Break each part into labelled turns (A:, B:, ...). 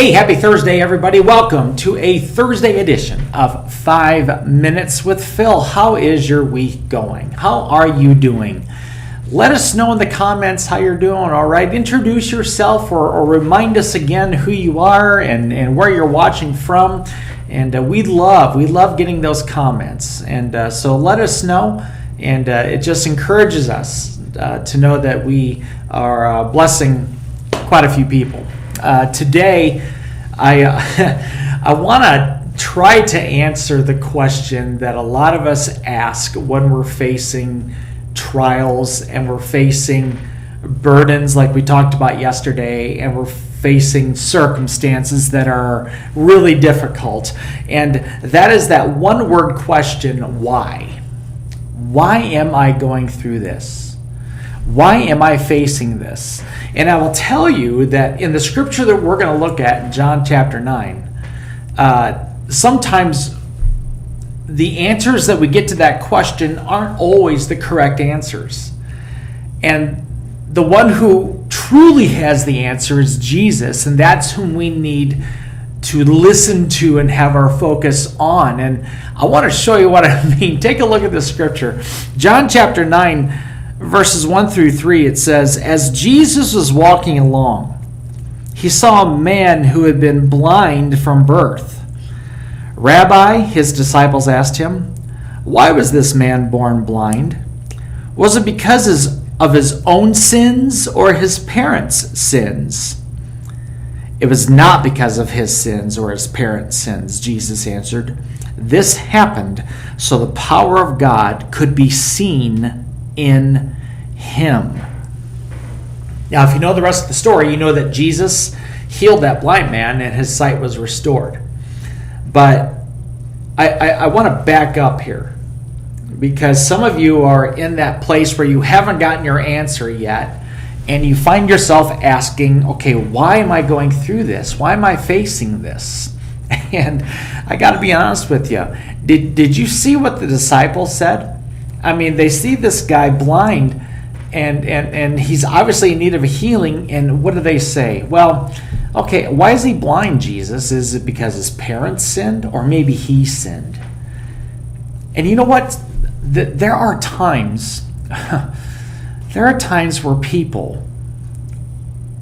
A: Hey, happy Thursday, everybody. Welcome to a Thursday edition of 5 Minutes with Phil. How is your week going? How are you doing? Let us know in the comments how you're doing, all right? Introduce yourself or remind us again who you are and where you're watching from. And we love getting those comments. And so let us know. And it just encourages us to know that we are blessing quite a few people. Today, I want to try to answer the question that a lot of us ask when we're facing trials and we're facing burdens like we talked about yesterday, and we're facing circumstances that are really difficult. And that is that one-word question, why? Why am I going through this? Why am I facing this? And I will tell you that in the scripture that we're going to look at in John chapter 9, sometimes the answers that we get to that question aren't always the correct answers. And the one who truly has the answer is Jesus, and that's whom we need to listen to and have our focus on. And I want to show you what I mean. Take a look at the scripture. John chapter 9, verses 1 through 3, it says, "As Jesus was walking along, he saw a man who had been blind from birth. 'Rabbi,' his disciples asked him, 'why was this man born blind? Was it because of his own sins or his parents' sins?' 'It was not because of his sins or his parents' sins,' Jesus answered. 'This happened so the power of God could be seen in him.'" Now, if you know the rest of the story, you know that Jesus healed that blind man and his sight was restored. But I want to back up here, because some of you are in that place where you haven't gotten your answer yet, and you find yourself asking, okay, why am I going through this? Why am I facing this? And I got to be honest with you. Did you see what the disciples said? I mean, they see this guy blind, and he's obviously in need of a healing, and what do they say? Well, okay, why is he blind, Jesus? Is it because his parents sinned, or maybe he sinned? And you know what? There are times where people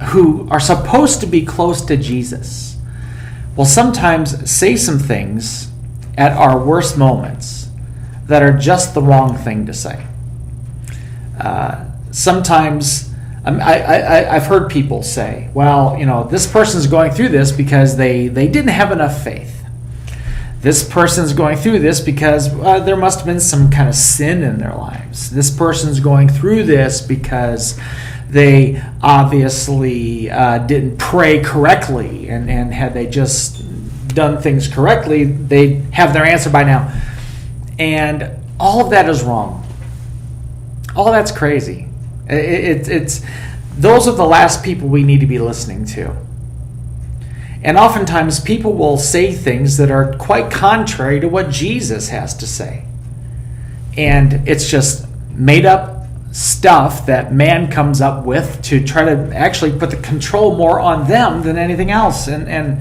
A: who are supposed to be close to Jesus will sometimes say some things at our worst moments that are just the wrong thing to say. Sometimes I've heard people say, well, you know, this person's going through this because they didn't have enough faith. This person's going through this because there must have been some kind of sin in their lives. This person's going through this because they obviously didn't pray correctly, and had they just done things correctly, they'd have their answer by now. And all of that is wrong. All that's crazy. It's those are the last people we need to be listening to. And oftentimes people will say things that are quite contrary to what Jesus has to say. And it's just made up stuff that man comes up with to try to actually put the control more on them than anything else. And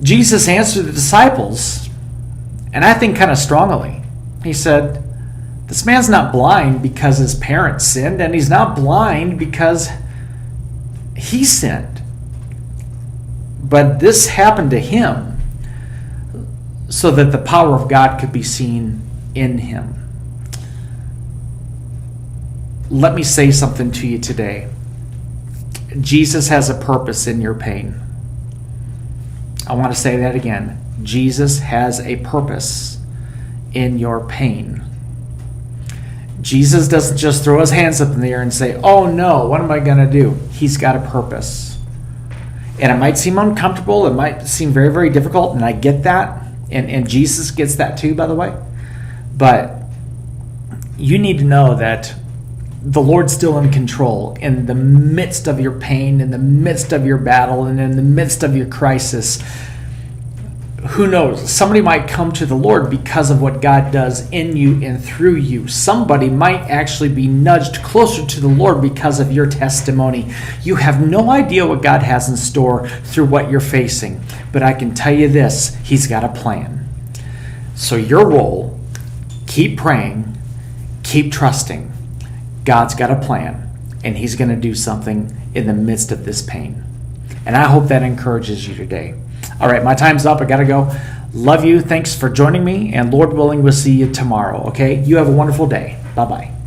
A: Jesus answered the disciples, and I think kind of strongly. He said, this man's not blind because his parents sinned, and he's not blind because he sinned. But this happened to him so that the power of God could be seen in him. Let me say something to you today. Jesus has a purpose in your pain. I want to say that again. Jesus has a purpose in your pain. Jesus doesn't just throw his hands up in the air and say, oh no, what am I going to do? He's got a purpose. And it might seem uncomfortable. It might seem very, very difficult. And I get that. And Jesus gets that too, by the way. But you need to know that the Lord's still in control in the midst of your pain, in the midst of your battle, and in the midst of your crisis. who knows? Somebody might come to the Lord because of what God does in you and through you. Somebody might actually be nudged closer to the Lord because of your testimony. You have no idea what God has in store through what you're facing. But I can tell you this, He's got a plan. So your role, keep praying, keep trusting. God's got a plan, and He's going to do something in the midst of this pain. And I hope that encourages you today. All right, my time's up. I got to go. Love you. Thanks for joining me. And Lord willing, we'll see you tomorrow. Okay? You have a wonderful day. Bye-bye.